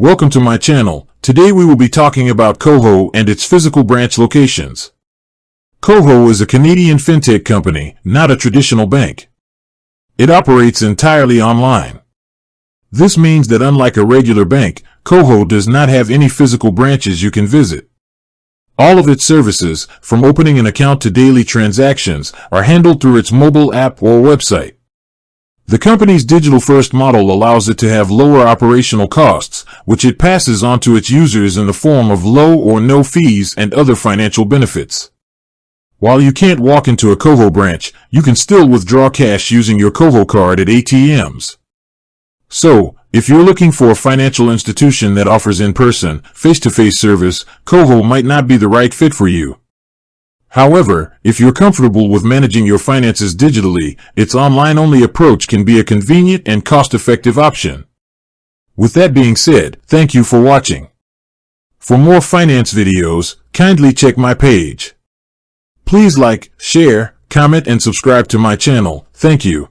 Welcome to my channel. Today we will be talking about Koho and its physical branch locations. Koho is a Canadian fintech company, not a traditional bank. It operates entirely online. This means that unlike a regular bank, Koho does not have any physical branches you can visit. All of its services, from opening an account to daily transactions, are handled through its mobile app or website. The company's digital-first model allows it to have lower operational costs, which it passes on to its users in the form of low or no fees and other financial benefits. While you can't walk into a Koho branch, you can still withdraw cash using your Koho card at ATMs. So, if you're looking for a financial institution that offers in-person, face-to-face service, Koho might not be the right fit for you. However, if you're comfortable with managing your finances digitally, its online-only approach can be a convenient and cost-effective option. With that being said, thank you for watching. For more finance videos, kindly check my page. Please like, share, comment, and subscribe to my channel. Thank you.